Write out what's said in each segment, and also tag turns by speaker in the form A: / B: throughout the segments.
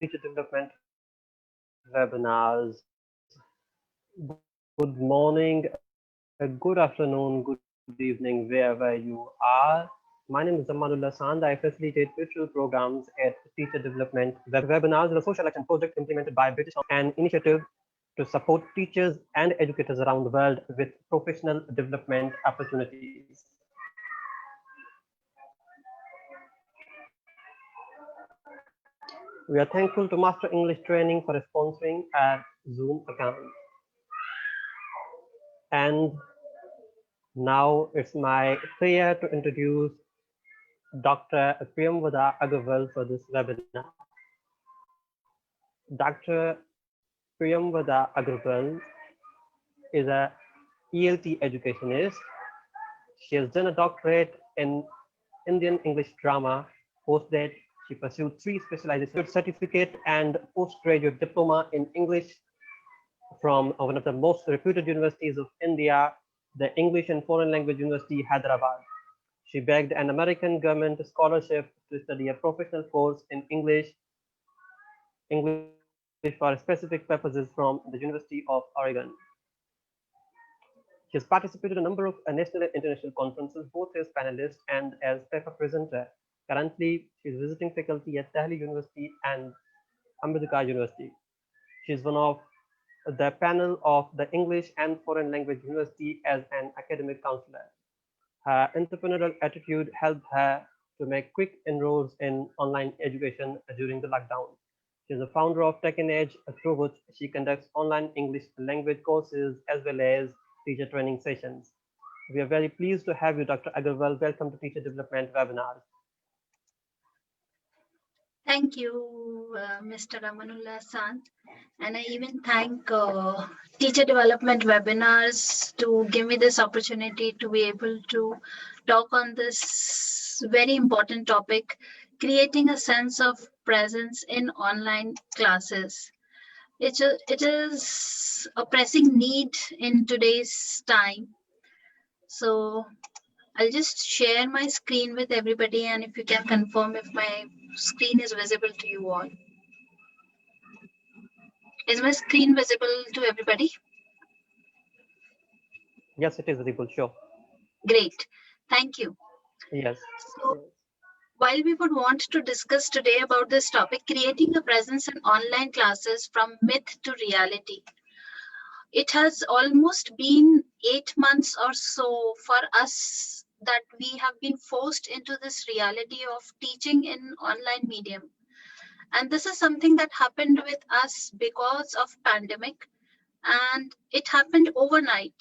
A: Teacher Development webinars. Good morning, good afternoon, good evening, wherever you are. My name is Zamanullah Sand. I facilitate virtual programs at Teacher Development webinars, is a social action project implemented by British an initiative to support teachers and educators around the world with professional development opportunities. We are thankful to Master English Training for sponsoring our Zoom account. And now it's my pleasure to introduce Dr. Priyamvada Agarwal for this webinar. Dr. Priyamvada Agarwal is a ELT educationist. She has done a doctorate in Indian English drama. Post that, she pursued 3 specializations, certificate and postgraduate diploma in English from one of the most reputed universities of India, the English and Foreign Language University, Hyderabad. She begged an American government scholarship to study a professional course in English for specific purposes from the University of Oregon. She has participated in a number of national and international conferences, both as panelist and as paper presenter. Currently, she is visiting faculty at Delhi University and Ambedkar University. She is one of the panel of the English and Foreign Language University as an academic counselor. Her entrepreneurial attitude helped her to make quick inroads in online education during the lockdown. She is the founder of Tech and Edge, through which she conducts online English language courses as well as teacher training sessions. We are very pleased to have you, Dr. Agarwal. Welcome to Teacher Development Webinars.
B: Thank you, Mr. Ramanullah Sant. And I even thank Teacher Development Webinars to give me this opportunity to be able to talk on this very important topic, creating a sense of presence in online classes. It is a pressing need in today's time. So I'll just share my screen with everybody, and if you can confirm if my screen is visible to you all. Is my screen visible to everybody?
A: Yes, it is visible, sure.
B: Great, thank you.
A: Yes.
B: So, while we would want to discuss today about this topic, creating a presence in online classes from myth to reality, it has almost been 8 months or so for us that we have been forced into this reality of teaching in online medium. And this is something that happened with us because of pandemic, and it happened overnight.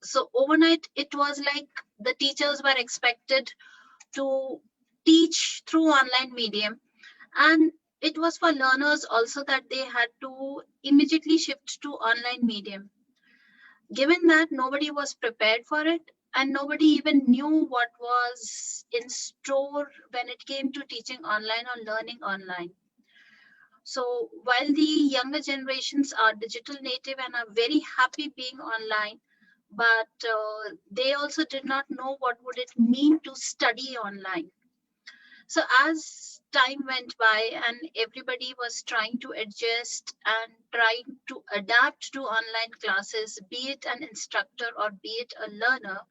B: So overnight, it was like the teachers were expected to teach through online medium, and it was for learners also that they had to immediately shift to online medium. Given that nobody was prepared for it, and nobody even knew what was in store when it came to teaching online or learning online. So while the younger generations are digital native and are very happy being online, but they also did not know what would it mean to study online. So as time went by and everybody was trying to adjust and trying to adapt to online classes, be it an instructor or be it a learner,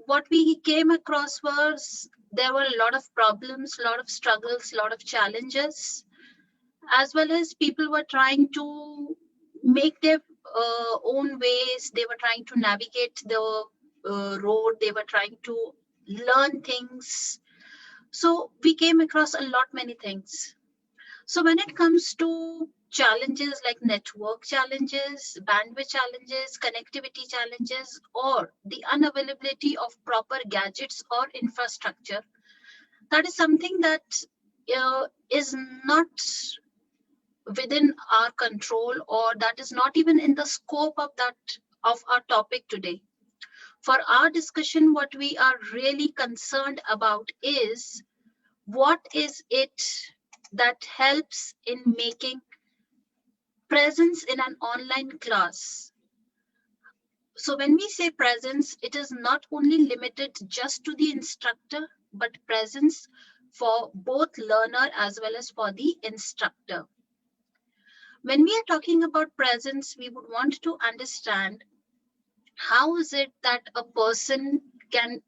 B: what we came across was there were a lot of problems, a lot of struggles, a lot of challenges, as well as people were trying to make their own ways. They were trying to navigate the road. They were trying to learn things. So we came across a lot many things. So when it comes to challenges like network challenges, bandwidth challenges, connectivity challenges, or the unavailability of proper gadgets or infrastructure, that is something that is not within our control, or that is not even in the scope of our topic today. For our discussion, what we are really concerned about is what is it that helps in making presence in an online class. So when we say presence, it is not only limited just to the instructor, but presence for both learner as well as for the instructor. When we are talking about presence, we would want to understand how is it that a person can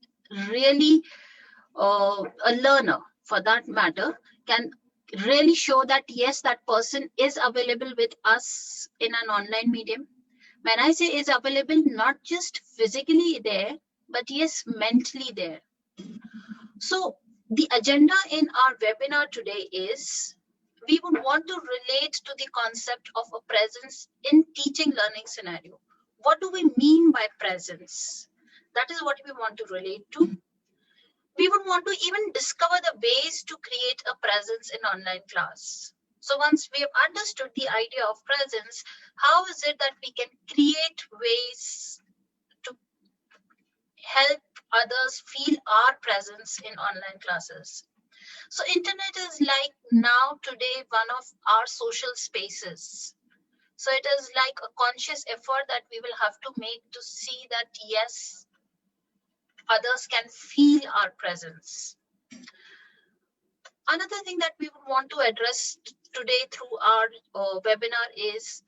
B: really, a learner for that matter, can really show that yes, that person is available with us in an online medium. When I say is available, not just physically there, but yes, mentally there. So the agenda in our webinar today is we would want to relate to the concept of a presence in teaching learning scenario. What do we mean by presence? That is what we want to relate to. We would want to even discover the ways to create a presence in online class. So once we have understood the idea of presence, how is it that we can create ways to help others feel our presence in online classes? So internet is like now today one of our social spaces. So it is like a conscious effort that we will have to make to see that yes, others can feel our presence. Another thing that we would want to address today through our webinar is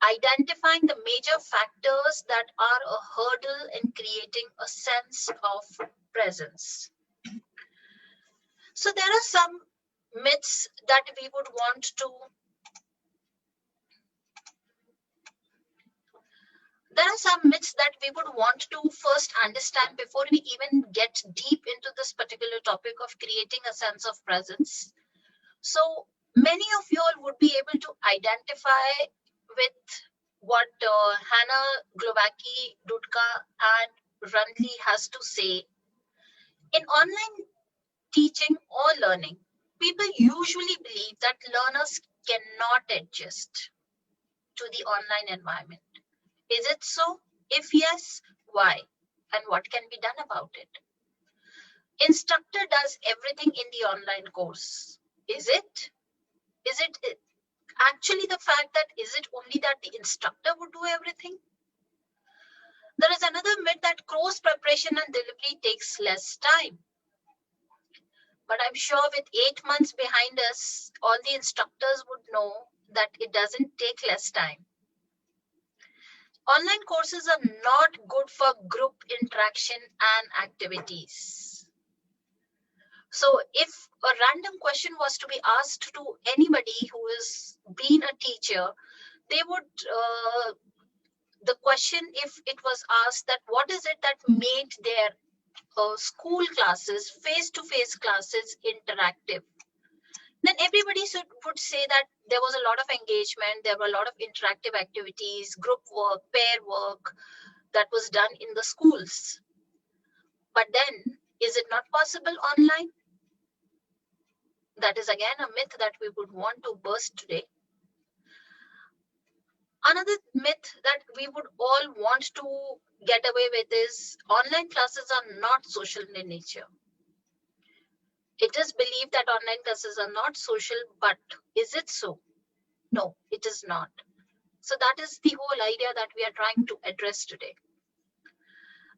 B: identifying the major factors that are a hurdle in creating a sense of presence. So there are some myths that we would want to first understand before we even get deep into this particular topic of creating a sense of presence. So many of you all would be able to identify with what Hannah Glovacki, Dudka, and Rundley has to say. In online teaching or learning, people usually believe that learners cannot adjust to the online environment. Is it so? If yes, why? And what can be done about it? Instructor does everything in the online course. Is it? Is it actually the fact that is it only that the instructor would do everything? There is another myth that course preparation and delivery takes less time. But I'm sure with 8 months behind us, all the instructors would know that it doesn't take less time. Online courses are not good for group interaction and activities. So if a random question was to be asked to anybody who has been a teacher, they would, the question, if it was asked that what is it that made their school classes, face-to-face classes interactive? Then everybody would say that there was a lot of engagement, there were a lot of interactive activities, group work, pair work that was done in the schools. But then, is it not possible online? That is again a myth that we would want to burst today. Another myth that we would all want to get away with is online classes are not social in nature. It is believed that online classes are not social, but is it so? No, it is not. So that is the whole idea that we are trying to address today.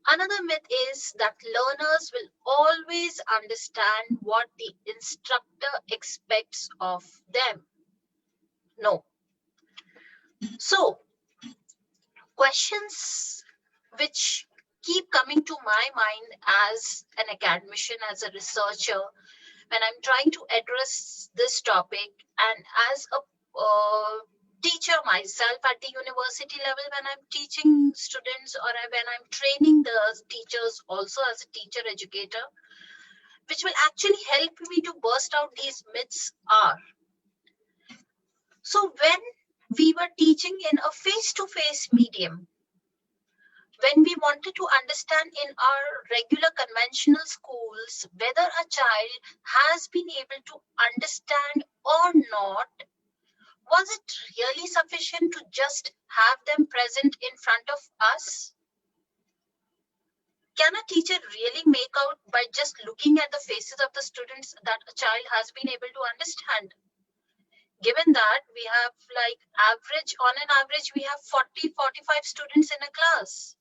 B: Another myth is that learners will always understand what the instructor expects of them. No. So, questions which keep coming to my mind as an academician, as a researcher, when I'm trying to address this topic, and as a teacher myself at the university level, when I'm teaching students or when I'm training the teachers also as a teacher educator, which will actually help me to burst out these myths are. So when we were teaching in a face-to-face medium, when we wanted to understand in our regular conventional schools whether a child has been able to understand or not, was it really sufficient to just have them present in front of us? Can a teacher really make out by just looking at the faces of the students that a child has been able to understand? Given that we have on an average, we have 40-45 students in a class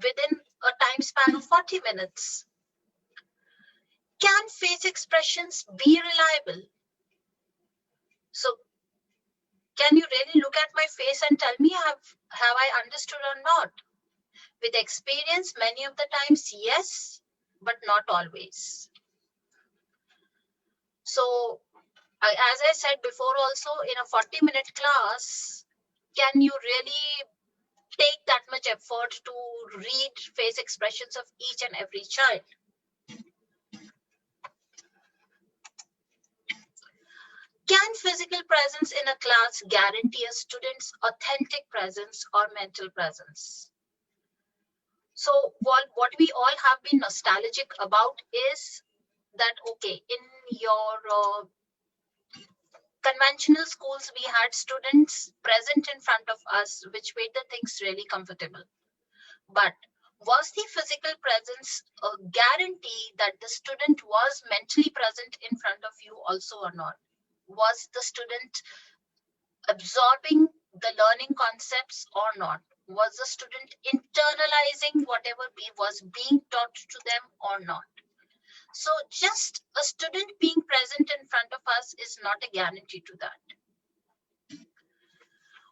B: within a time span of 40 minutes. Can face expressions be reliable? So can you really look at my face and tell me have I understood or not? With experience, many of the times, yes, but not always. So as I said before also, in a 40-minute class, can you really take that much effort to read face expressions of each and every child? Can physical presence in a class guarantee a student's authentic presence or mental presence? So what we all have been nostalgic about is that, okay, in your conventional schools, we had students present in front of us, which made the things really comfortable. But was the physical presence a guarantee that the student was mentally present in front of you also or not? Was the student absorbing the learning concepts or not? Was the student internalizing whatever was being taught to them or not? So just a student being present in front of us is not a guarantee to that.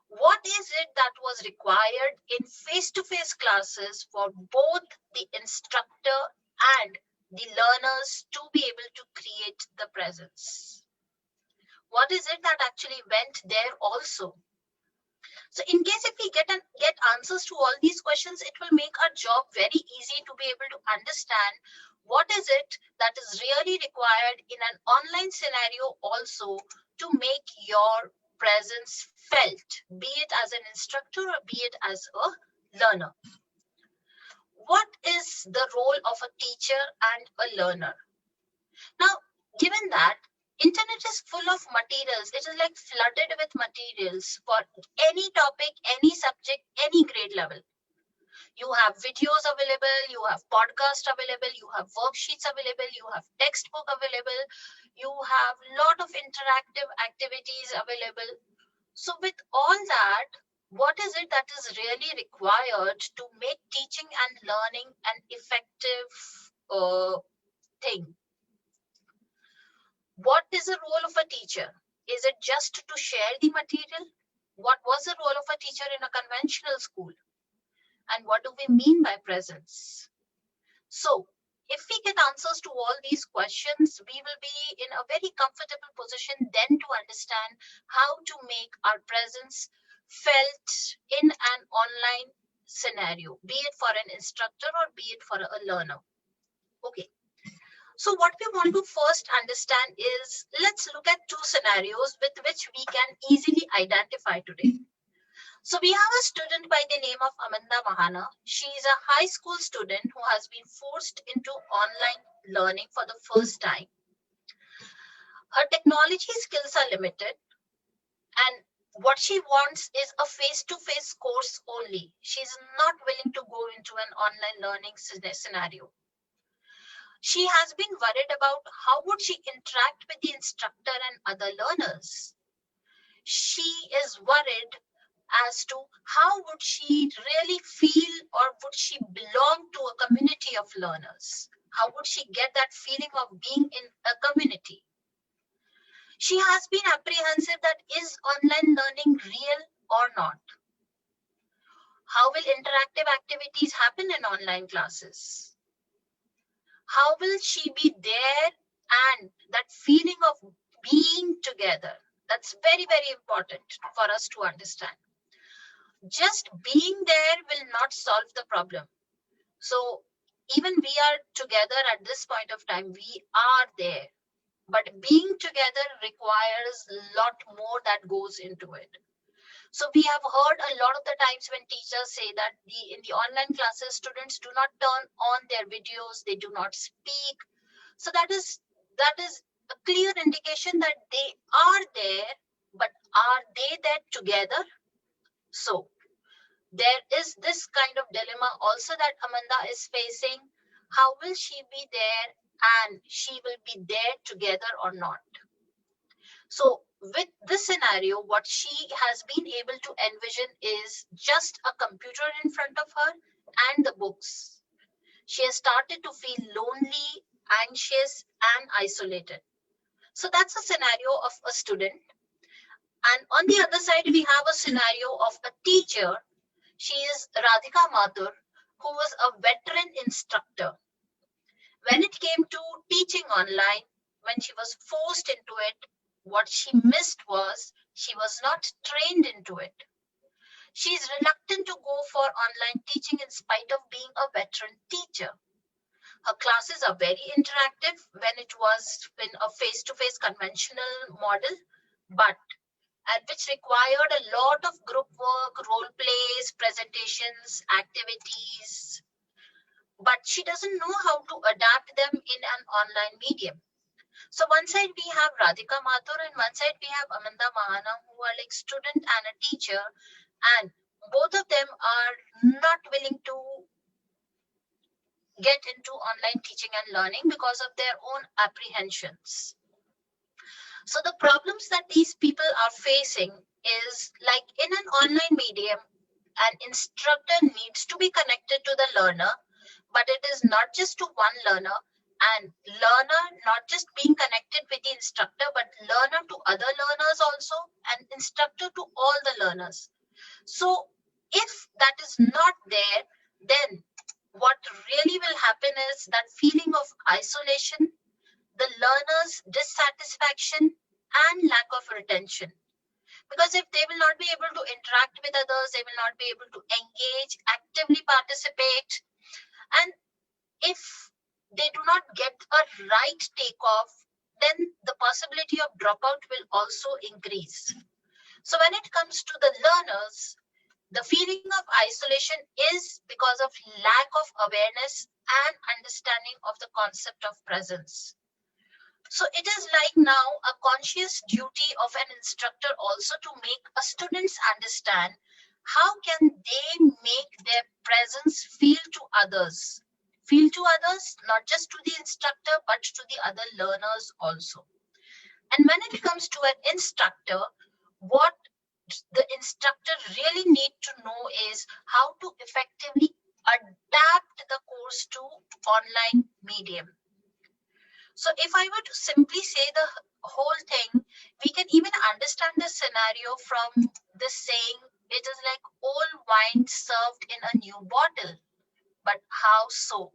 B: What is it that was required in face-to-face classes for both the instructor and the learners to be able to create the presence? What is it that actually went there also? So in case if we get answers to all these questions, it will make our job very easy to be able to understand what is it that is really required in an online scenario also to make your presence felt, be it as an instructor or be it as a learner. What is the role of a teacher and a learner? Now, given that internet is full of materials, it is like flooded with materials for any topic, any subject, any grade level. You have videos available, you have podcasts available, you have worksheets available, you have textbook available, you have lot of interactive activities available. So with all that, what is it that is really required to make teaching and learning an effective thing? What is the role of a teacher? Is it just to share the material? What was the role of a teacher in a conventional school? And what do we mean by presence? So, if we get answers to all these questions, we will be in a very comfortable position then to understand how to make our presence felt in an online scenario, be it for an instructor or be it for a learner. Okay. So what we want to first understand is, let's look at two scenarios with which we can easily identify today. So we have a student by the name of Amanda Mahana. She is a high school student who has been forced into online learning for the first time. Her technology skills are limited, and what she wants is a face-to-face course only. She's not willing to go into an online learning scenario. She has been worried about how would she interact with the instructor and other learners. She is worried as to how would she really feel, or would she belong to a community of learners? How would she get that feeling of being in a community? She has been apprehensive that is online learning real or not? How will interactive activities happen in online classes? How will she be there, and that feeling of being together? That's very, very important for us to understand. Just being there will not solve the problem. So even we are together at this point of time, we are there. But being together requires a lot more that goes into it. So we have heard a lot of the times when teachers say that in the online classes, students do not turn on their videos, they do not speak. So that is a clear indication that they are there, but are they there together? So there is this kind of dilemma also that Amanda is facing. How will she be there, and she will be there together or not? So with this scenario, what she has been able to envision is just a computer in front of her and the books. She has started to feel lonely anxious, and isolated. So that's a scenario of a student. And on the other side, we have a scenario of a teacher. She is Radhika Mathur, who was a veteran instructor. When it came to teaching online, when she was forced into it, what she missed was she was not trained into it. She is reluctant to go for online teaching in spite of being a veteran teacher. Her classes are very interactive when it was in a face-to-face conventional model, but which required a lot of group work, role plays, presentations, activities. But she doesn't know how to adapt them in an online medium. So one side we have Radhika Mathur and one side we have Amanda Mahana, who are like student and a teacher, and both of them are not willing to get into online teaching and learning because of their own apprehensions. So the problems that these people are facing is like in an online medium, an instructor needs to be connected to the learner, but it is not just to one learner, and learner not just being connected with the instructor, but learner to other learners also, and instructor to all the learners. So if that is not there, then what really will happen is that feeling of isolation, the learner's dissatisfaction, and lack of retention. Because if they will not be able to interact with others, they will not be able to engage, actively participate, and if they do not get a right takeoff, then the possibility of dropout will also increase. So when it comes to the learners, the feeling of isolation is because of lack of awareness and understanding of the concept of presence. So it is like now a conscious duty of an instructor also to make a students understand how can they make their presence feel to others, not just to the instructor, but to the other learners also. And when it comes to an instructor, what the instructor really need to know is how to effectively adapt the course to online medium. So if I were to simply say the whole thing, we can even understand the scenario from this saying, it is like old wine served in a new bottle. But how so?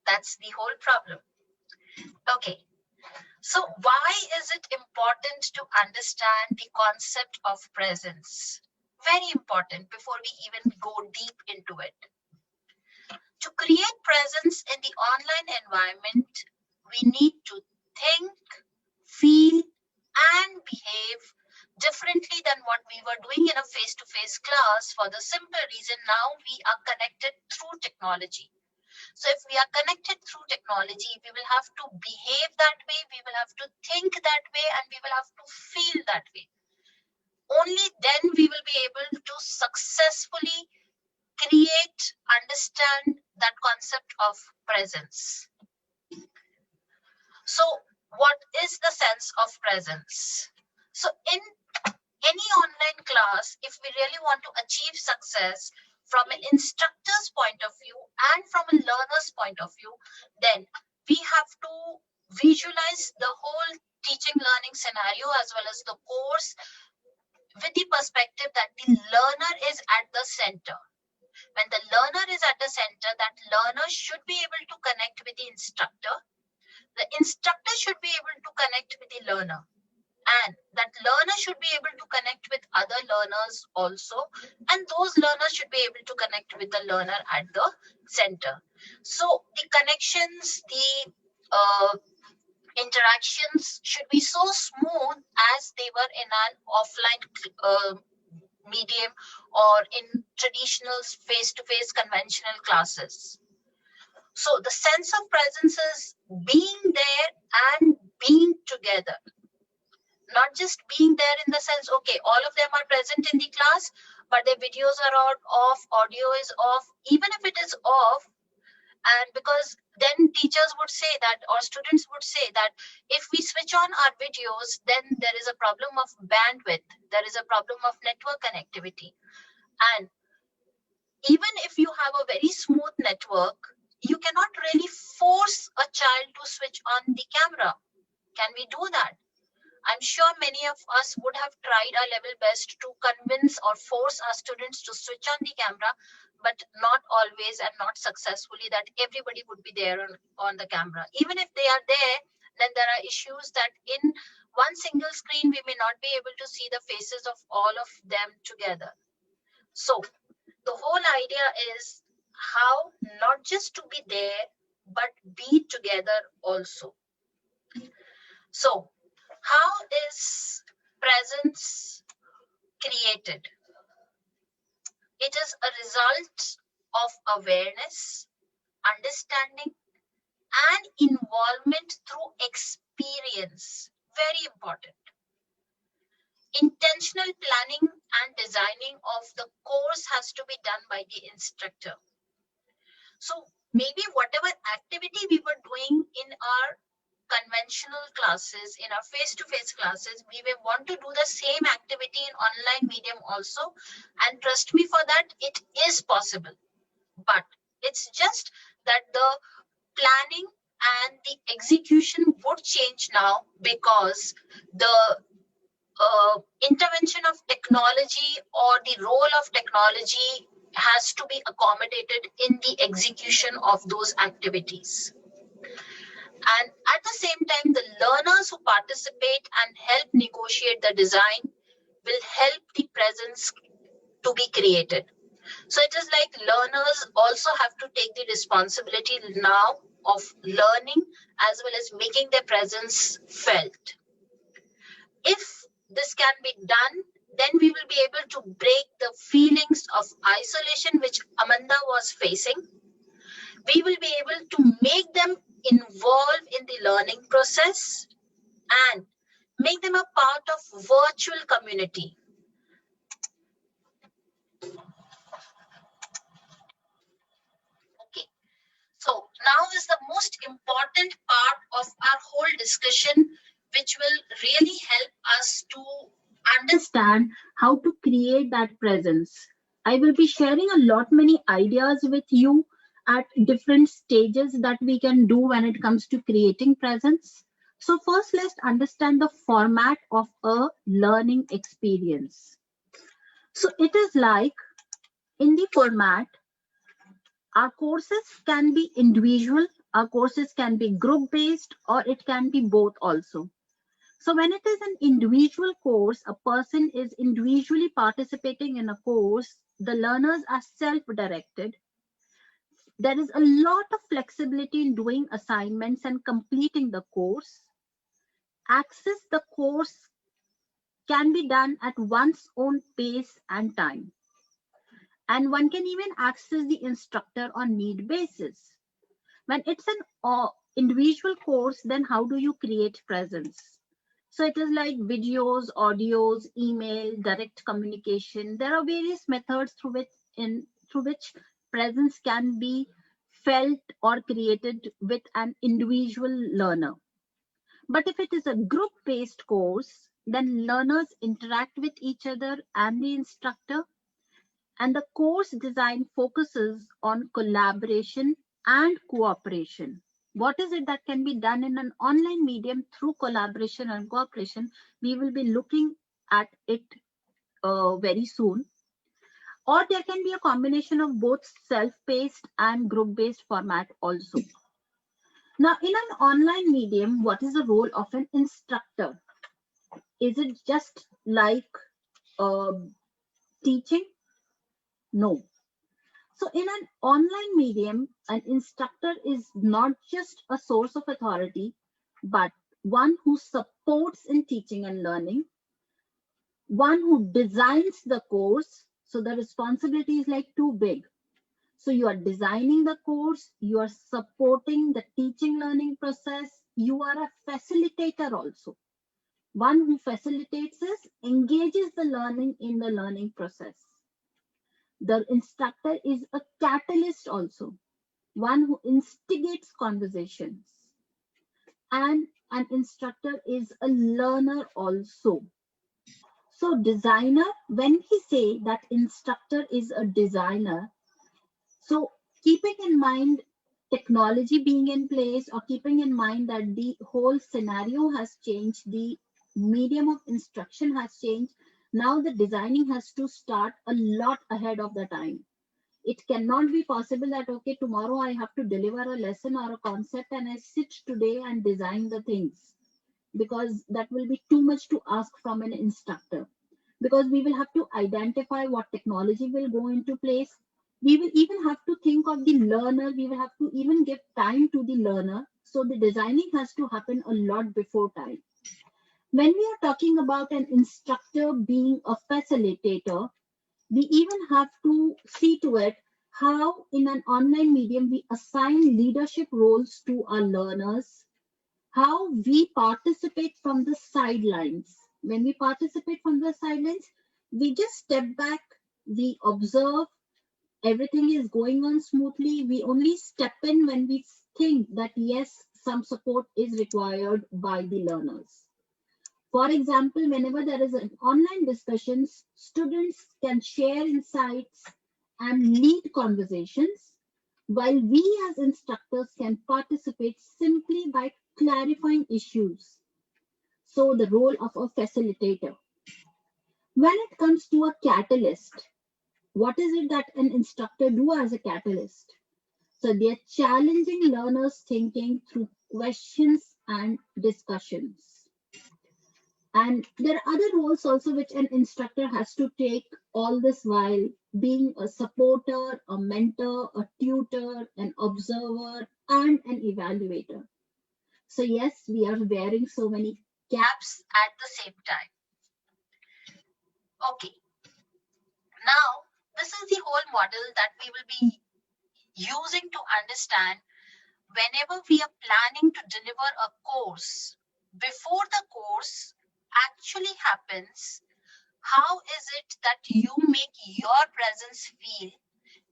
B: That's the whole problem. Okay, so why is it important to understand the concept of presence? Very important before we even go deep into it. To create presence in the online environment, we need to think, feel, and behave differently than what we were doing in a face-to-face class for the simple reason now we are connected through technology. So if we are connected through technology, we will have to behave that way, we will have to think that way, and we will have to feel that way. Only then we will be able to successfully create, understand that concept of presence. So what is the sense of presence? So in any online class, if we really want to achieve success from an instructor's point of view and from a learner's point of view, then we have to visualize the whole teaching learning scenario as well as the course with the perspective that the learner is at the center. When the learner is at the center, that learner should be able to connect with the instructor. The instructor should be able to connect with the learner. And that learner should be able to connect with other learners also. And those learners should be able to connect with the learner at the center. So the connections, the interactions should be so smooth as they were in an offline medium or in traditional face-to-face conventional classes. So the sense of presence is being there and being together. Not just being there in the sense, okay, all of them are present in the class, but their videos are off, audio is off, even if it is off. And because then teachers would say that, or students would say that, if we switch on our videos, then there is a problem of bandwidth, there is a problem of network connectivity. And even if you have a very smooth network, You cannot really force a child to switch on the camera. Can we do that? I'm sure many of us would have tried our level best to convince or force our students to switch on the camera, but not always and not successfully that everybody would be there on the camera. Even if they are there, then there are issues that in one single screen, we may not be able to see the faces of all of them together. So the whole idea is how not just to be there, but be together also. So how is presence created? It is a result of awareness, understanding, and involvement through experience. Very important. Intentional planning and designing of the course has to be done by the instructor. So maybe whatever activity we were doing in our conventional classes, in our face-to-face classes, we may want to do the same activity in online medium also. And trust me for that, it is possible. But it's just that the planning and the execution would change now because the intervention of technology or the role of technology has to be accommodated in the execution of those activities. And at the same time, the learners who participate and help negotiate the design will help the presence to be created. So it is like learners also have to take the responsibility now of learning as well as making their presence felt. If this can be done, then we will be able to break the feelings of isolation which Amanda was facing. We will be able to make them involved in the learning process and make them a part of virtual community. Okay. So now is the most important part of our whole discussion, which will really help us to understand how to create that presence. I will be sharing a lot many ideas with you at different stages that we can do when it comes to creating presence. So first, let's understand the format of a learning experience. So it is like in the format, our courses can be individual, our courses can be group based, or it can be both also. So when it is an individual course, a person is individually participating in a course, the learners are self-directed. There is a lot of flexibility in doing assignments and completing the course. Access the course can be done at one's own pace and time. And one can even access the instructor on need basis. When it's an individual course, then how do you create presence? So it is like videos, audios, email, direct communication. There are various methods through which presence can be felt or created with an individual learner. But if it is a group-based course, then learners interact with each other and the instructor, and the course design focuses on collaboration and cooperation. What is it that can be done in an online medium through collaboration and cooperation? We will be looking at it very soon. Or there can be a combination of both self-paced and group-based format also. Now, in an online medium, what is the role of an instructor? Is it just like uh, teaching? No. So in an online medium, an instructor is not just a source of authority, but one who supports in teaching and learning, one who designs the course. So the responsibility is like too big. So you are designing the course, you are supporting the teaching learning process, you are a facilitator also. One who facilitates this, engages the learning in the learning process. The instructor is a catalyst also, one who instigates conversations, and an instructor is a learner also. So designer, when we say that instructor is a designer, so keeping in mind technology being in place, or keeping in mind that the whole scenario has changed, the medium of instruction has changed, now the designing has to start a lot ahead of the time. It cannot be possible that, okay, tomorrow I have to deliver a lesson or a concept and I sit today and design the things, because that will be too much to ask from an instructor. Because we will have to identify what technology will go into place. We will even have to think of the learner. We will have to even give time to the learner. So the designing has to happen a lot before time. When we are talking about an instructor being a facilitator, we even have to see to it how in an online medium we assign leadership roles to our learners, how we participate from the sidelines. When we participate from the sidelines, we just step back, we observe, everything is going on smoothly. We only step in when we think that yes, some support is required by the learners. For example, whenever there is an online discussions, students can share insights and lead conversations, while we as instructors can participate simply by clarifying issues. So the role of a facilitator. When it comes to a catalyst, what is it that an instructor do as a catalyst? So they are challenging learners' thinking through questions and discussions. And there are other roles also which an instructor has to take all this while: being a supporter, a mentor, a tutor, an observer, and an evaluator. So, yes, we are wearing so many caps at the same time. Okay, now this is the whole model that we will be using to understand whenever we are planning to deliver a course. Before the course actually happens, how is it that you make your presence feel,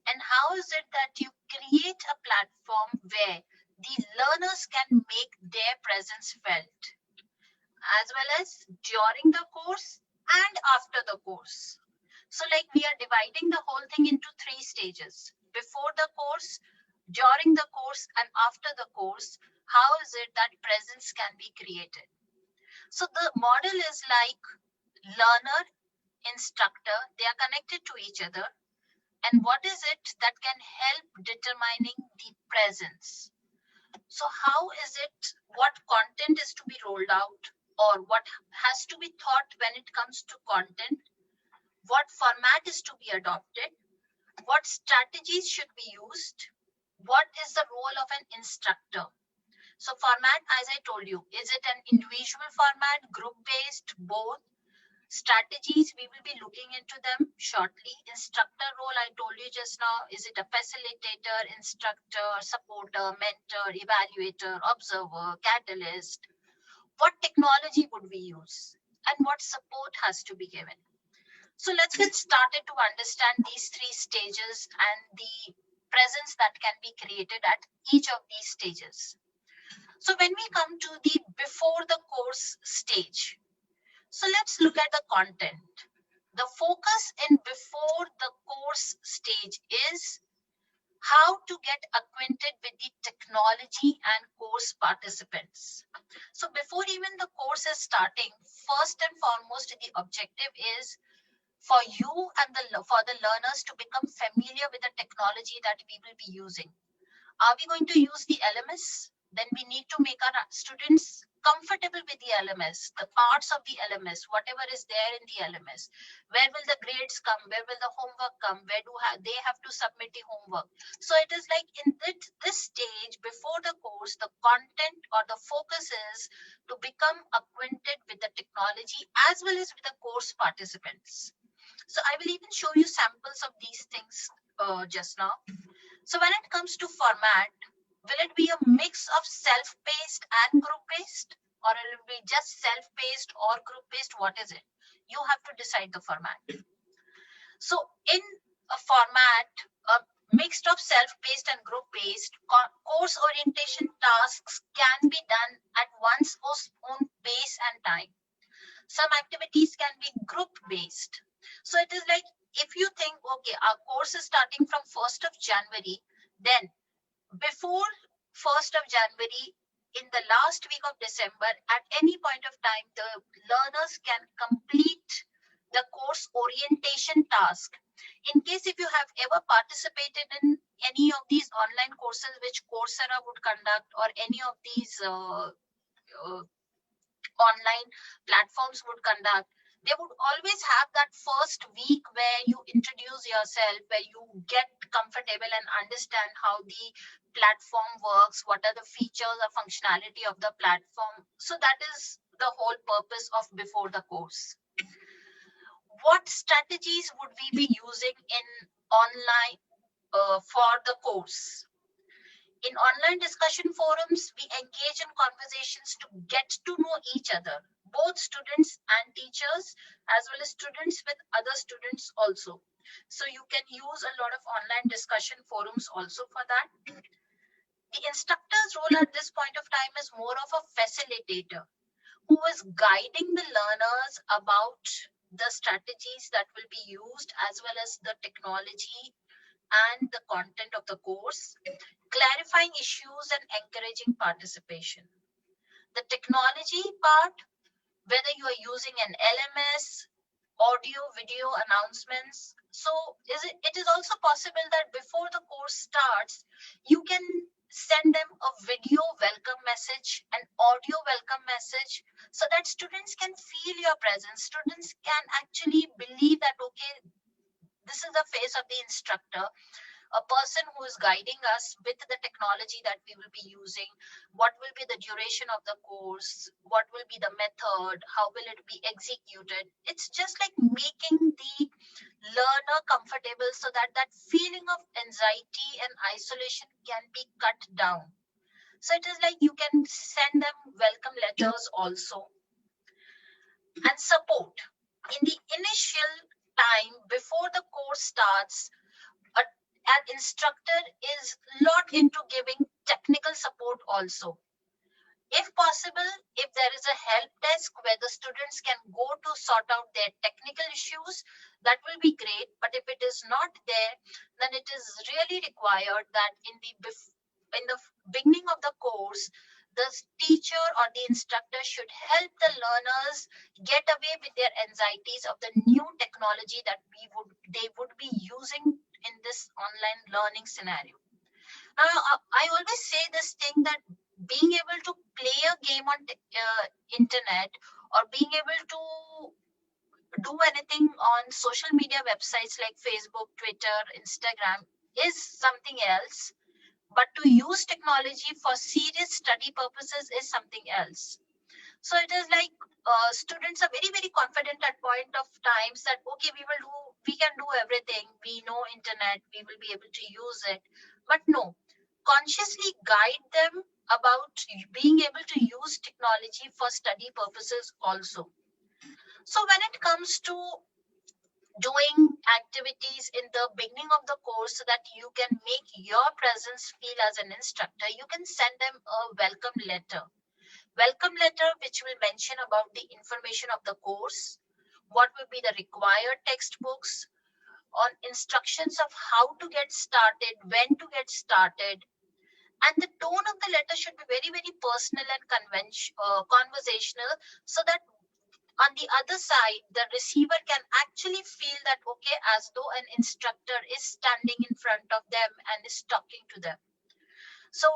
B: and how is it that you create a platform where the learners can make their presence felt, as well as during the course and after the course? So like we are dividing the whole thing into three stages: before the course, during the course, and after the course. How is it that presence can be created? So the model is like learner, instructor, they are connected to each other. And what is it that can help determining the presence? So how is it, what content is to be rolled out, or what has to be thought when it comes to content? What format is to be adopted? What strategies should be used? What is the role of an instructor? So format, as I told you, is it an individual format, group based, both? Strategies, we will be looking into them shortly. Instructor role, I told you just now, is it a facilitator, instructor, supporter, mentor, evaluator, observer, catalyst? What technology would we use, and what support has to be given? So let's get started to understand these three stages and the presence that can be created at each of these stages. So when we come to the before the course stage, so let's look at the content. The focus in before the course stage is how to get acquainted with the technology and course participants. So before even the course is starting, first and foremost, the objective is for you and for the learners to become familiar with the technology that we will be using. Are we going to use the LMS? Then we need to make our students comfortable with the LMS, the parts of the LMS, whatever is there in the LMS. Where will the grades come? Where will the homework come? Where do they have to submit the homework? So it is like in this stage before the course, the content or the focus is to become acquainted with the technology as well as with the course participants. So I will even show you samples of these things just now. So when it comes to format, will it be a mix of self-paced and group-based, or will it be just self-paced or group-based? What is it? You have to decide the format. So in a format, mixed of self-paced and group-based, course orientation tasks can be done at one's own pace and time. Some activities can be group-based. So it is like, if you think, okay, our course is starting from 1st of January, then before 1st of January, in the last week of December, at any point of time, the learners can complete the course orientation task. In case if you have ever participated in any of these online courses which Coursera would conduct, or any of these online platforms would conduct, they would always have that first week where you introduce yourself, where you get comfortable and understand how the platform works, what are the features or functionality of the platform. So that is the whole purpose of before the course. What strategies would we be using in online for the course? In online discussion forums, we engage in conversations to get to know each other, both students and teachers, as well as students with other students also. So you can use a lot of online discussion forums also for that. The instructor's role at this point of time is more of a facilitator who is guiding the learners about the strategies that will be used, as well as the technology and the content of the course, clarifying issues and encouraging participation. The technology part, whether you are using an LMS, audio, video announcements. So it is also possible that before the course starts, you can send them a video welcome message, an audio welcome message, so that students can feel your presence. Students can actually believe that, okay, this is the face of the instructor, a person who is guiding us with the technology that we will be using, what will be the duration of the course, what will be the method, how will it be executed. It's just like making the learner comfortable so that that feeling of anxiety and isolation can be cut down. So it is like you can send them welcome letters also. And support. In the initial time before the course starts, an instructor is lot into giving technical support also. If possible, if there is a help desk where the students can go to sort out their technical issues, that will be great. But if it is not there, then it is really required that in the beginning of the course, the teacher or the instructor should help the learners get away with their anxieties of the new technology that they would be using in this online learning scenario. Now, I always say this thing that being able to play a game on internet, or being able to do anything on social media websites like Facebook, Twitter, Instagram is something else. But to use technology for serious study purposes is something else. So it is like students are very, very confident at point of times that, okay, we can do everything. We know internet, we will be able to use it. But no, consciously guide them about being able to use technology for study purposes also. So when it comes to doing activities in the beginning of the course so that you can make your presence feel as an instructor, you can send them a welcome letter. Welcome letter which will mention about the information of the course, what will be the required textbooks, on instructions of how to get started, when to get started. And the tone of the letter should be very, very personal and conversational, so that on the other side, the receiver can actually feel that, okay, as though an instructor is standing in front of them and is talking to them. So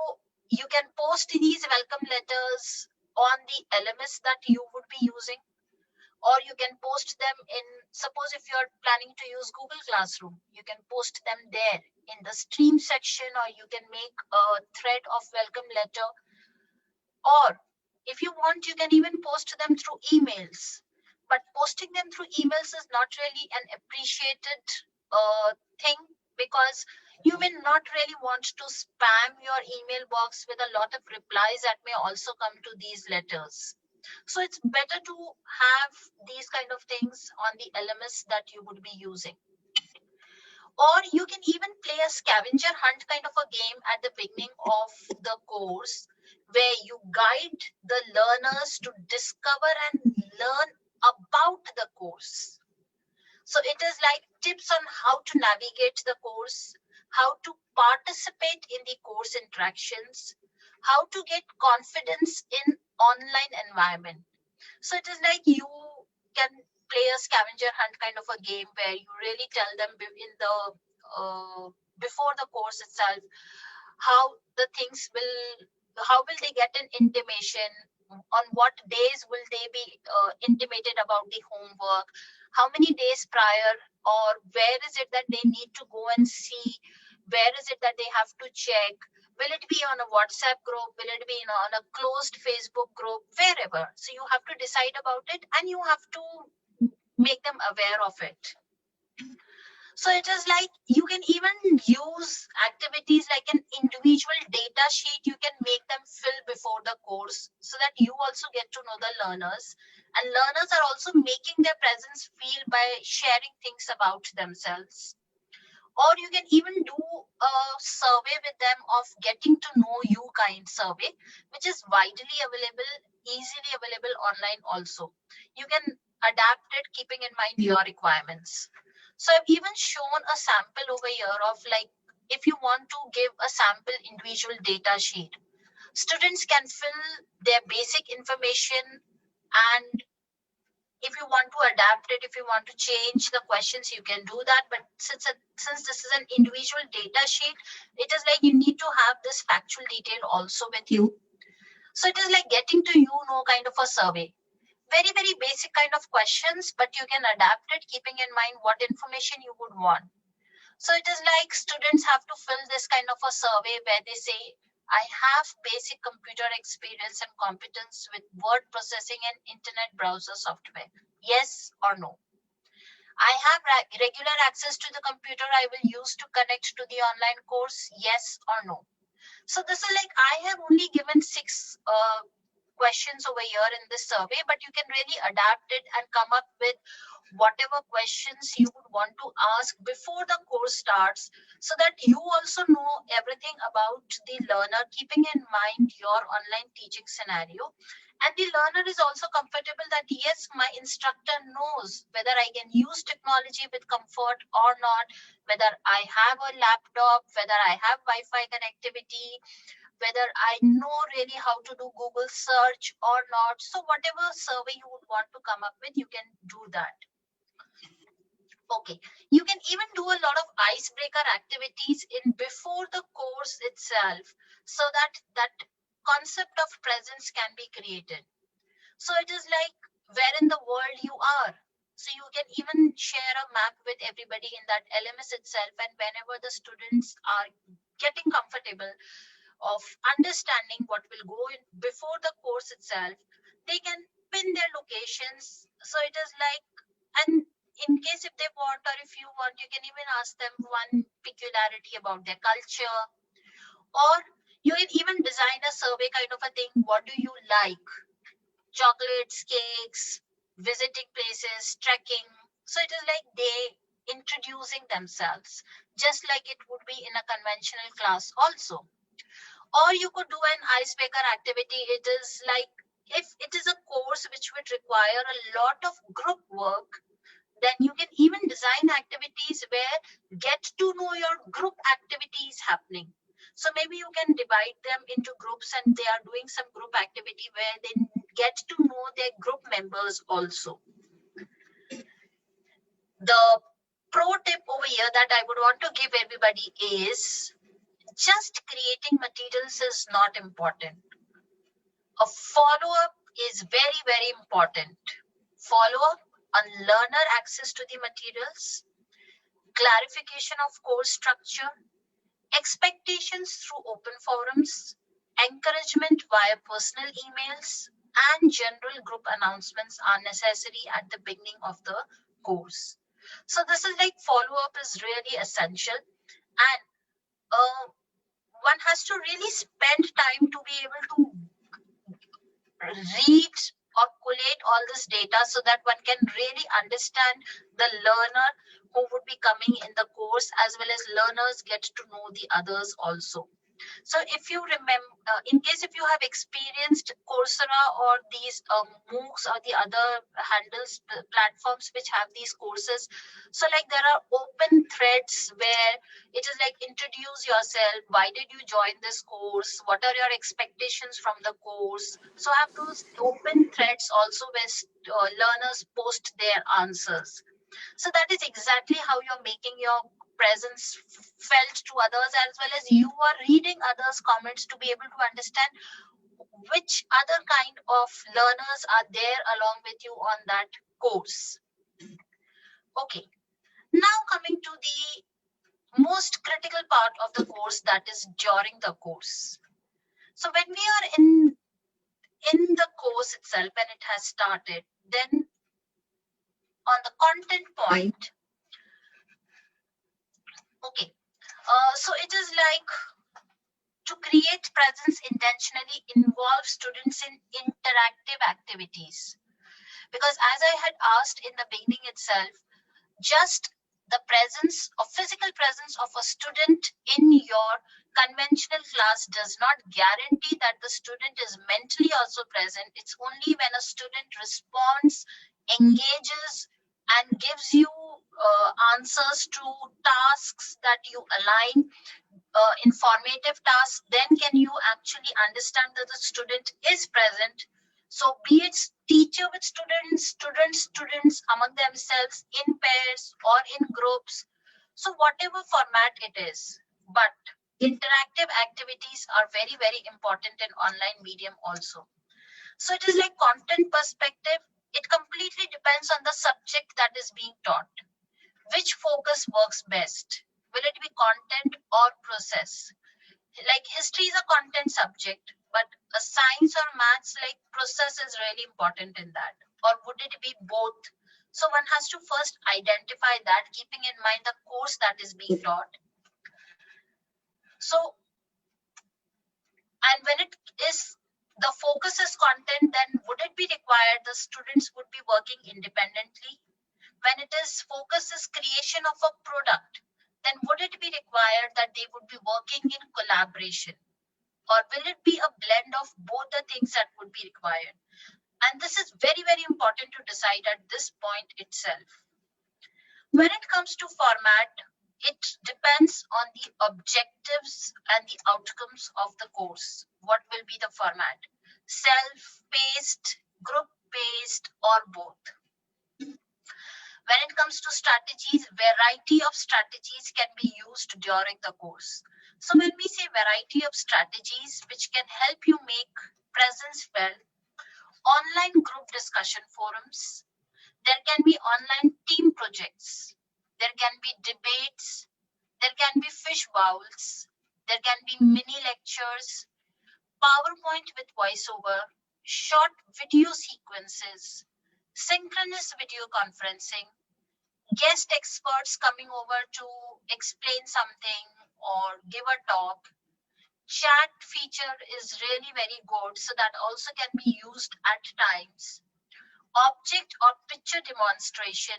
B: you can post these welcome letters on the LMS that you would be using, or you can post them in, suppose if you're planning to use Google Classroom, you can post them there in the stream section, or you can make a thread of welcome letter, or if you want, you can even post them through emails. But posting them through emails is not really an appreciated thing, because you may not really want to spam your email box with a lot of replies that may also come to these letters. So it's better to have these kind of things on the LMS that you would be using. Or you can even play a scavenger hunt kind of a game at the beginning of the course, where you guide the learners to discover and learn about the course. So it is like tips on how to navigate the course, how to participate in the course interactions, how to get confidence in online environment. So it is like you can play a scavenger hunt kind of a game where you really tell them in the before the course itself how the things will, how will they get an intimation, on what days will they be intimated about the homework, how many days prior, or where is it that they need to go and see, where is it that they have to check, will it be on a WhatsApp group, will it be on a closed Facebook group, wherever. So you have to decide about it and you have to make them aware of it. So it is like you can even use activities like an individual data sheet. You can make them fill before the course so that you also get to know the learners. And learners are also making their presence feel by sharing things about themselves. Or you can even do a survey with them of getting to know you kind survey, which is widely available, easily available online also. You can adapt it keeping in mind your requirements. So I've even shown a sample over here of like, if you want to give a sample individual data sheet, students can fill their basic information, and if you want to adapt it, if you want to change the questions, you can do that. But since this is an individual data sheet, it is like you need to have this factual detail also with you. So it is like getting to kind of a survey. Very, very basic kind of questions, but you can adapt it keeping in mind what information you would want. So it is like students have to fill this kind of a survey where they say, I have basic computer experience and competence with word processing and internet browser software. Yes or no? I have regular access to the computer I will use to connect to the online course. Yes or no? So this is like, I have only given 6 questions over here in this survey, but you can really adapt it and come up with whatever questions you would want to ask before the course starts, so that you also know everything about the learner, keeping in mind your online teaching scenario. And the learner is also comfortable that yes, my instructor knows whether I can use technology with comfort or not, whether I have a laptop, whether I have Wi-Fi connectivity, whether I know really how to do Google search or not. So whatever survey you would want to come up with, you can do that. Okay, you can even do a lot of icebreaker activities in before the course itself, so that that concept of presence can be created. So it is like where in the world you are. So you can even share a map with everybody in that LMS itself, and whenever the students are getting comfortable of understanding what will go in before the course itself, they can pin their locations. So it is like, and in case if they want, or if you want, you can even ask them one peculiarity about their culture, or you can even design a survey kind of a thing. What do you like? Chocolates, cakes, visiting places, trekking. So it is like they introducing themselves, just like it would be in a conventional class also. Or you could do an icebreaker activity. It is like, if it is a course which would require a lot of group work, then you can even design activities where get to know your group activities happening. So maybe you can divide them into groups and they are doing some group activity where they get to know their group members also. The pro tip over here that I would want to give everybody is, just creating materials is not important. A follow-up is very, very important. Follow-up on learner access to the materials, clarification of course structure, expectations through open forums, encouragement via personal emails, and general group announcements are necessary at the beginning of the course. So this is like follow-up is really essential, and one has to really spend time to be able to read or collate all this data so that one can really understand the learner who would be coming in the course, as well as learners get to know the others also. So if you remember, in case if you have experienced Coursera or these MOOCs or the other handles platforms which have these courses, so like there are open threads where it is like introduce yourself, why did you join this course, what are your expectations from the course. So I have those open threads also where learners post their answers. So that is exactly how you're making your presence felt to others, as well as you are reading others' comments to be able to understand which other kind of learners are there along with you on that course. Okay, now coming to the most critical part of the course, that is during the course. So when we are in the course itself, when it has started, then on the content point, okay, so it is like to create presence intentionally involves students in interactive activities. Because as I had asked in the beginning itself, just the presence or physical presence of a student in your conventional class does not guarantee that the student is mentally also present. It's only when a student responds, engages, and gives you answers to tasks that you align, informative tasks, then can you actually understand that the student is present. So be it teacher with students among themselves, in pairs or in groups. So whatever format it is, but interactive activities are very, very important in online medium also. So it is like content perspective. It completely depends on the subject that is being taught. Which focus works best? Will it be content or process? Like history is a content subject, but a science or maths like process is really important in that. Or would it be both? So one has to first identify that, keeping in mind the course that is being taught. So, and when it is the focus is content, then would it be required the students would be working independently? When it is focus is creation of a product, then would it be required that they would be working in collaboration? Or will it be a blend of both the things that would be required? And this is very, very important to decide at this point itself. When it comes to format, it depends on the objectives and the outcomes of the course. What will be the format? Self-paced, group-based, or both? When it comes to strategies, variety of strategies can be used during the course. So when we say variety of strategies which can help you make presence well, online group discussion forums, there can be online team projects, there can be debates, there can be fish bowls, there can be mini lectures, PowerPoint with voiceover, short video sequences, synchronous video conferencing, guest experts coming over to explain something or give a talk. Chat feature is really very good, so that also can be used at times. Object or picture demonstration,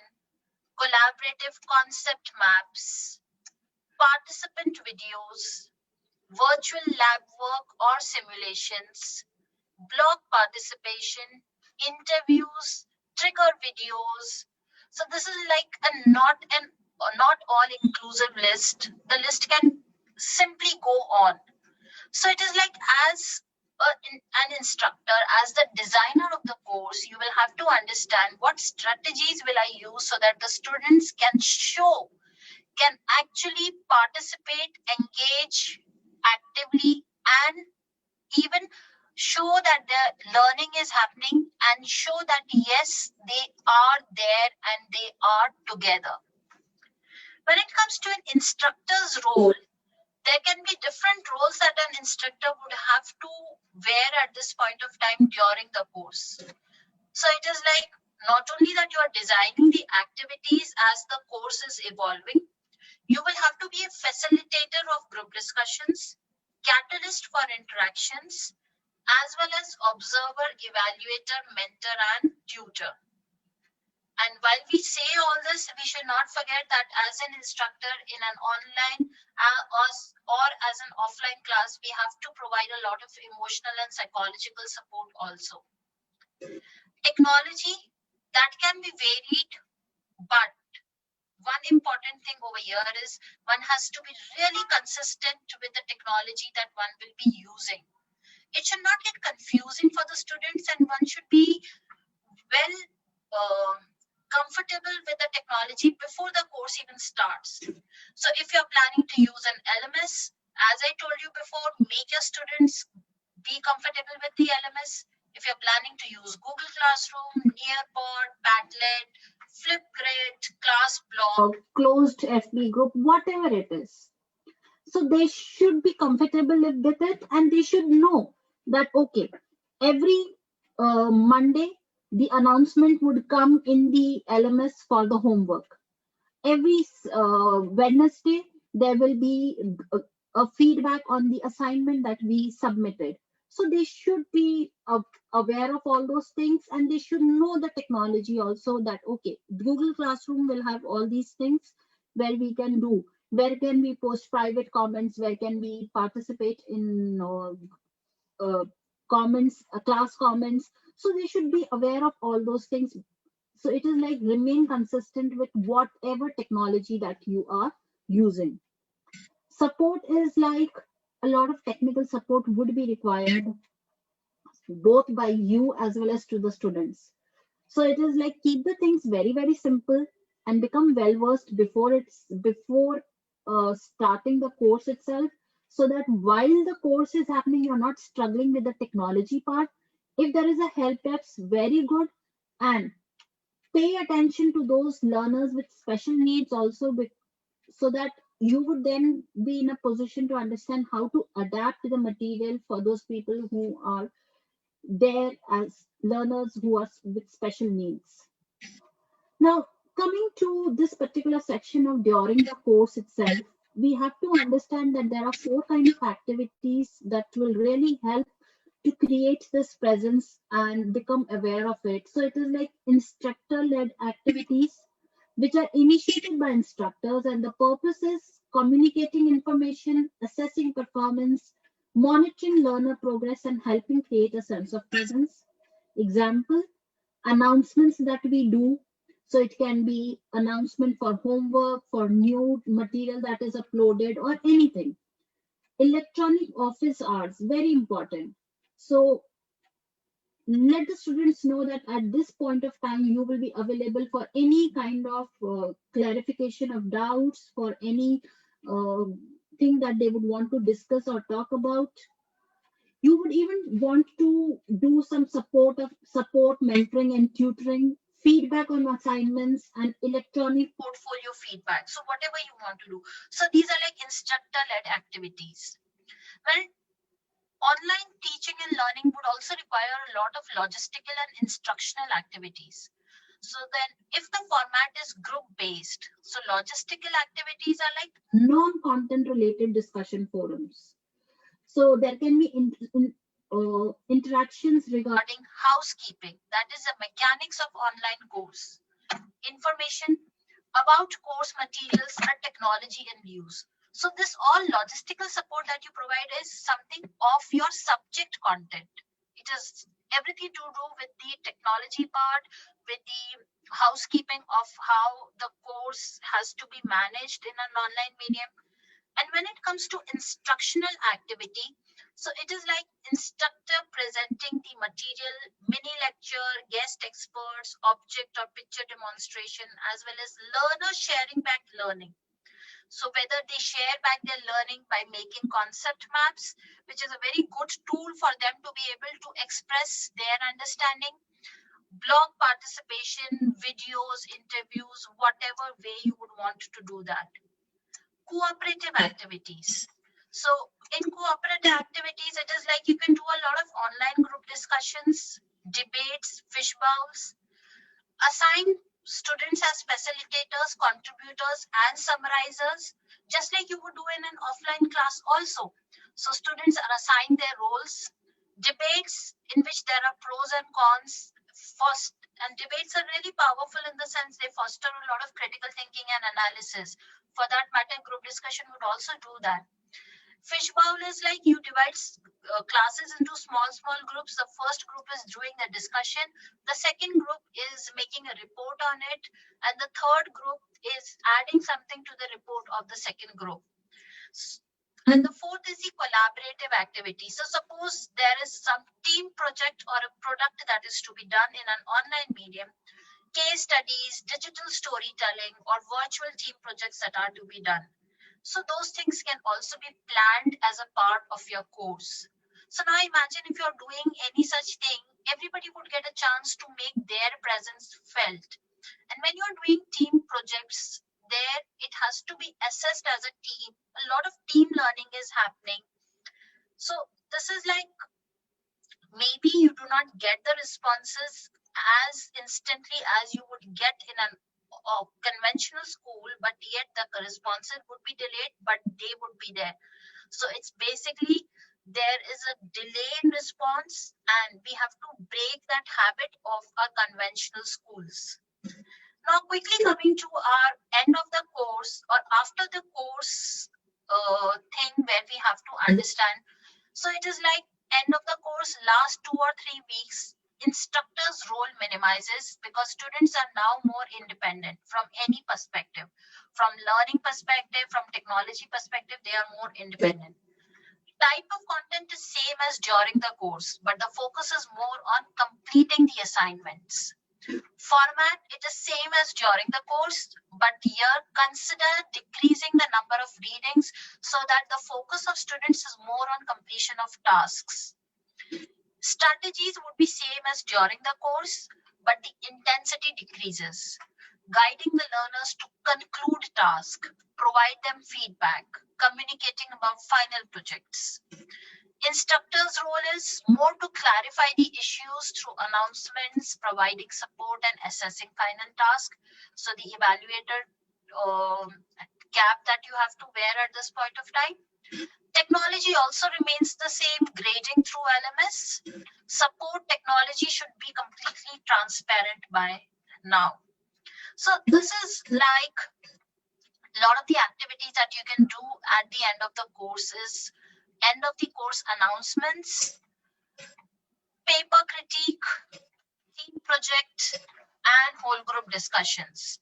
B: collaborative concept maps, participant videos, virtual lab work or simulations, blog participation, interviews, trigger videos. So this is like a not all inclusive list. The list can simply go on. So it is like as an instructor, as the designer of the course, you will have to understand what strategies will I use so that the students can actually participate, engage actively, and even show that the learning is happening and show that yes, they are there and they are together. When it comes to an instructor's role, there can be different roles that an instructor would have to wear at this point of time during the course. So it is like not only that you are designing the activities as the course is evolving, you will have to be a facilitator of group discussions, catalyst for interactions, as well as observer, evaluator, mentor, and tutor. And while we say all this, we should not forget that as an instructor in an online or as an offline class, we have to provide a lot of emotional and psychological support also. Technology that can be varied, but one important thing over here is one has to be really consistent with the technology that one will be using. It should not get confusing for the students, and one should be well comfortable with the technology before the course even starts. So if you're planning to use an LMS, as I told you before, make your students be comfortable with the LMS. If you're planning to use Google Classroom, Nearpod, Padlet, Flipgrid, ClassBlog, closed FB group, whatever it is. So they should be comfortable with it, and they should know that, okay, every Monday, the announcement would come in the LMS for the homework. Every Wednesday, there will be a feedback on the assignment that we submitted. So they should be aware of all those things, and they should know the technology also, that, okay, Google Classroom will have all these things where we can do, where can we post private comments, where can we participate in comments, class comments. So they should be aware of all those things. So it is like remain consistent with whatever technology that you are using. Support is like a lot of technical support would be required both by you as well as to the students. So it is like keep the things very, very simple and become well versed before starting the course itself, so that while the course is happening, you're not struggling with the technology part. If there is a help desk, very good, and pay attention to those learners with special needs also, so that you would then be in a position to understand how to adapt the material for those people who are there as learners who are with special needs. Now, coming to this particular section of during the course itself, we have to understand that there are four kinds of activities that will really help to create this presence and become aware of it. So it is like instructor-led activities which are initiated by instructors, and the purpose is communicating information, assessing performance, monitoring learner progress, and helping create a sense of presence. Example, announcements that we do. So it can be announcement for homework, for new material that is uploaded, or anything. Electronic office hours, very important. So let the students know that at this point of time you will be available for any kind of clarification of doubts, for any uh, thing that they would want to discuss or talk about. You would even want to do some support, mentoring and tutoring, feedback on assignments, and electronic portfolio feedback. So whatever you want to do. So these are like instructor-led activities. Well, online teaching and learning would also require a lot of logistical and instructional activities. So then if the format is group based, so logistical activities are like non-content related discussion forums. So there can be interactions regarding housekeeping, that is the mechanics of online course, information about course materials and technology and use. So this all logistical support that you provide is something of your subject content. It is everything to do with the technology part, with the housekeeping of how the course has to be managed in an online medium. And when it comes to instructional activity, so it is like instructor presenting the material, mini lecture, guest experts, object or picture demonstration, as well as learner sharing back learning. So whether they share back their learning by making concept maps, which is a very good tool for them to be able to express their understanding, blog participation, videos, interviews, whatever way you would want to do that. Cooperative activities. So in cooperative activities, it is like you can do a lot of online group discussions, debates, fish bowls, assign students as facilitators, contributors, and summarizers, just like you would do in an offline class also. So students are assigned their roles, debates in which there are pros and cons, first And debates are really powerful in the sense they foster a lot of critical thinking and analysis. For that matter, group discussion would also do that. Fishbowl is like you divide classes into small groups. The first group is doing the discussion, the second group is making a report on it, and the third group is adding something to the report of the second group. And the fourth is the collaborative activity. So suppose there is some team project or a product that is to be done in an online medium, case studies, digital storytelling, or virtual team projects that are to be done. So those things can also be planned as a part of your course. So now imagine if you're doing any such thing, everybody would get a chance to make their presence felt. And when you're doing team projects, there it has to be assessed as a team. A lot of team learning is happening. So this is like maybe you do not get the responses as instantly as you would get in an conventional school, but yet the responses would be delayed, but they would be there. So it's basically there is a delay in response, and we have to break that habit of our conventional schools. Now, quickly coming to our end of the course or after the course thing where we have to understand. So it is like end of the course, last 2 or 3 weeks, instructor's role minimizes because students are now more independent from any perspective. From learning perspective, from technology perspective, they are more independent. Type of content is same as during the course, but the focus is more on completing the assignments. Format, it is same as during the course, but here consider decreasing the number of readings so that the focus of students is more on completion of tasks. Strategies would be same as during the course, but the intensity decreases. Guiding the learners to conclude task, provide them feedback, communicating about final projects. Instructor's role is more to clarify the issues through announcements, providing support and assessing final task. So the evaluator cap that you have to wear at this point of time. Technology also remains the same, grading through LMS. Support technology should be completely transparent by now. So this is like a lot of the activities that you can do at the end of the course is end of the course announcements, paper critique, team project, and whole group discussions.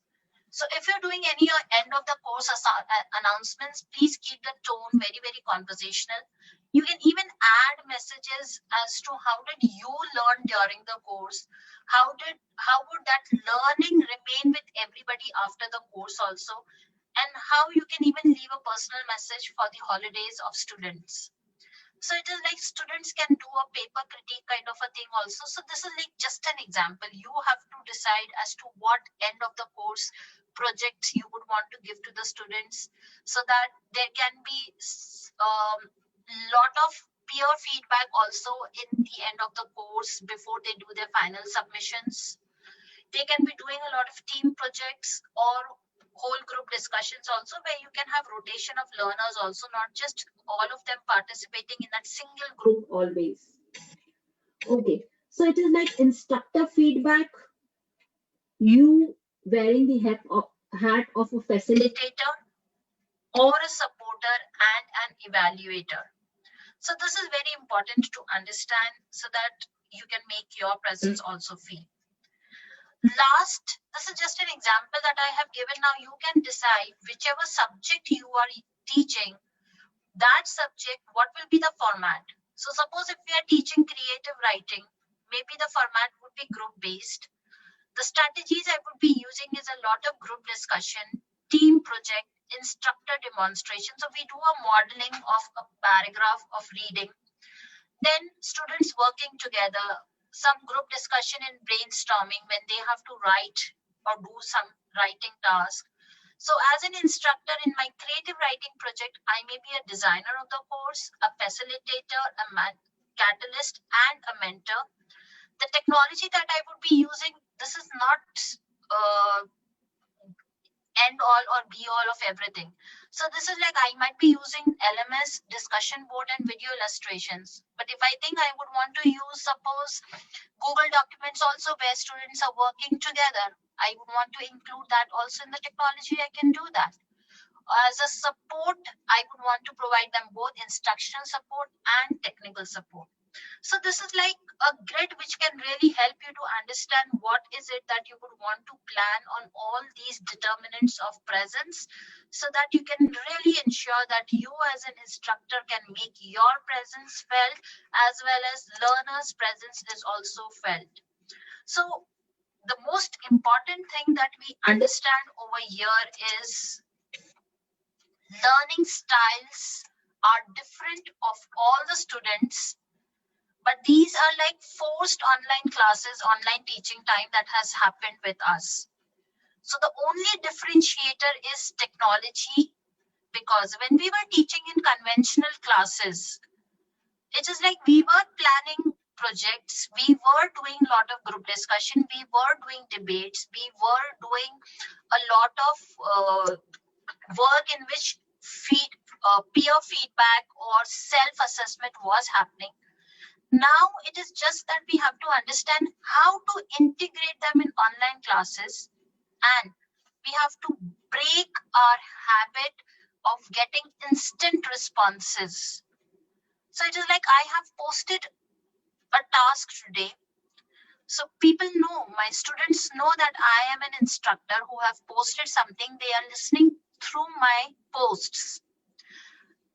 B: So if you're doing any end of the course announcements, please keep the tone very, very conversational. You can even add messages as to how did you learn during the course? How would that learning remain with everybody after the course also? And how you can even leave a personal message for the holidays of students. So it is like students can do a paper critique kind of a thing also. So this is like just an example. You have to decide as to what end of the course projects you would want to give to the students so that there can be lot of peer feedback also in the end of the course before they do their final submissions. They can be doing a lot of team projects or whole group discussions also, where you can have rotation of learners also, not just all of them participating in that single group always. Okay, so it is like instructor feedback, you wearing the hat of a facilitator or a supporter and an evaluator. So this is very important to understand so that you can make your presence also feel. Last, this is just an example that I have given. Now you can decide whichever subject you are teaching, that subject, what will be the format. So suppose if we are teaching creative writing, maybe the format would be group based. The strategies I would be using is a lot of group discussion, team project, instructor demonstration. So we do a modeling of a paragraph of reading. Then students working together, some group discussion and brainstorming when they have to write or do some writing task. So as an instructor in my creative writing project, I may be a designer of the course, a facilitator, a catalyst, and a mentor. The technology that I would be using, this is not end all or be all of everything. So this is like I might be using LMS, discussion board, and video illustrations. But if I think I would want to use, suppose, Google Documents also, where students are working together, I would want to include that also in the technology, I can do that. As a support, I would want to provide them both instructional support and technical support. So this is like a grid which can really help you to understand what is it that you would want to plan on all these determinants of presence, so that you can really ensure that you as an instructor can make your presence felt, as well as learners' presence is also felt. So the most important thing that we understand over here is learning styles are different of all the students, but these are like forced online classes, online teaching time that has happened with us. So the only differentiator is technology, because when we were teaching in conventional classes, it is like we were planning projects, we were doing a lot of group discussion, we were doing debates, we were doing a lot of work in which peer feedback or self-assessment was happening. Now it is just that we have to understand how to integrate them in online classes, and we have to break our habit of getting instant responses. So it is like I have posted a task today. So people know, my students know that I am an instructor who have posted something. They are listening through my posts.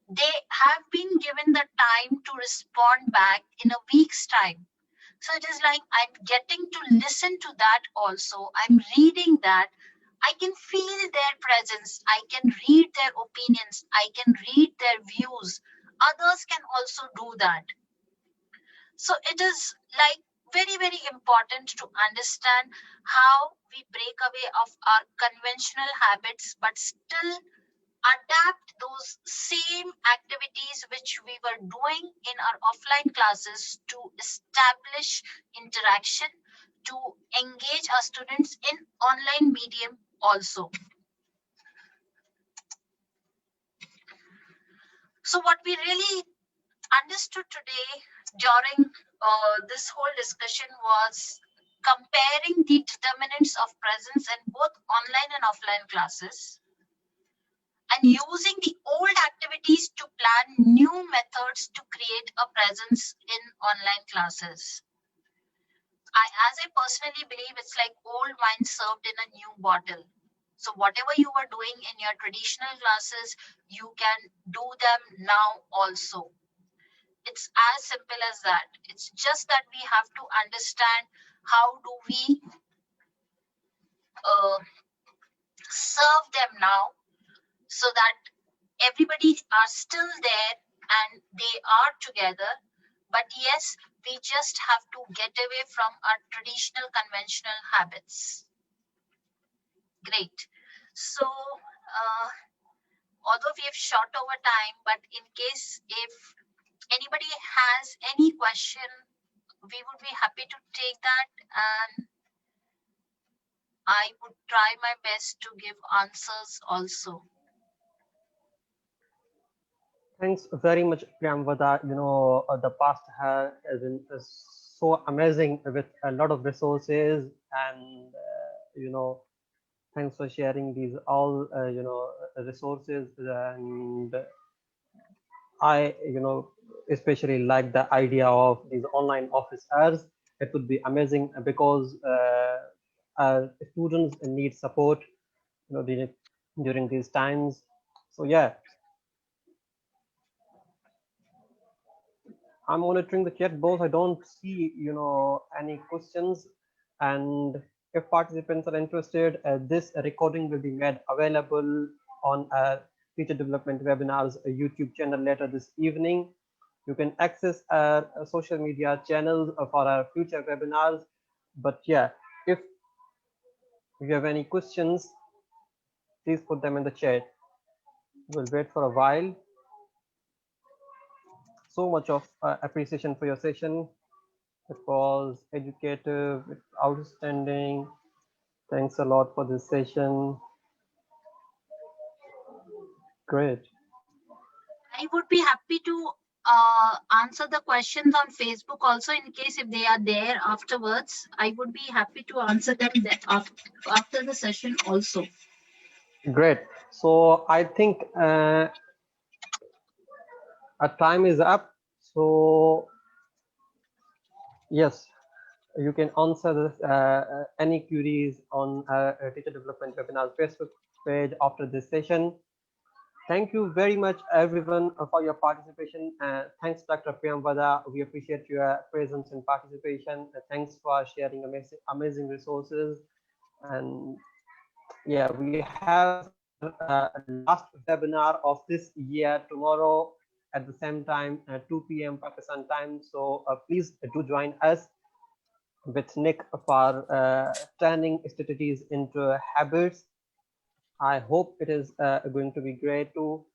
B: They have been given the time to respond back in a week's time. So it is like I'm getting to listen to that also. I'm reading that. I can feel their presence. I can read their opinions. I can read their views. Others can also do that. So it is like very, very important to understand how we break away of our conventional habits, but still adapt those same activities which we were doing in our offline classes to establish interaction, to engage our students in online medium also. So what we really understood today during this whole discussion was comparing the determinants of presence in both online and offline classes, and using the old activities to plan new methods to create a presence in online classes. As I personally believe, it's like old wine served in a new bottle. So whatever you were doing in your traditional classes, you can do them now also. It's as simple as that. It's just that we have to understand how do we uh, serve them now, so that everybody are still there and they are together. But yes, we just have to get away from our traditional conventional habits. Great. So although we have short over time, but in case if anybody has any question, we would be happy to take that, and I would try my best to give answers also.
A: Thanks very much, Priyamvada. The past has been so amazing with a lot of resources, and thanks for sharing these all resources. And I especially like the idea of these online office hours. It would be amazing because students need support, during these times. So yeah, I'm monitoring the chat box. I don't see, any questions. And if participants are interested, this recording will be made available on our Teacher Development Webinars YouTube channel later this evening. You can access our social media channels for our future webinars. But yeah, if you have any questions, please put them in the chat. We'll wait for a while. So much of appreciation for your session. It was educative, it's outstanding. Thanks a lot for this session. Great.
B: I would be happy to answer the questions on Facebook also in case if they are there afterwards. I would be happy to answer them after the session also.
A: Great. So I think our time is up. So yes, you can answer this, any queries on teacher development webinar Facebook page after this session. Thank you very much, everyone, for your participation. Thanks, Dr. Priyamvada. We appreciate your presence and participation. Thanks for sharing amazing resources. And yeah, we have our last webinar of this year tomorrow at the same time, 2 p.m. Pakistan time. So please do join us with Nick for turning strategies into habits. I hope it is going to be great too.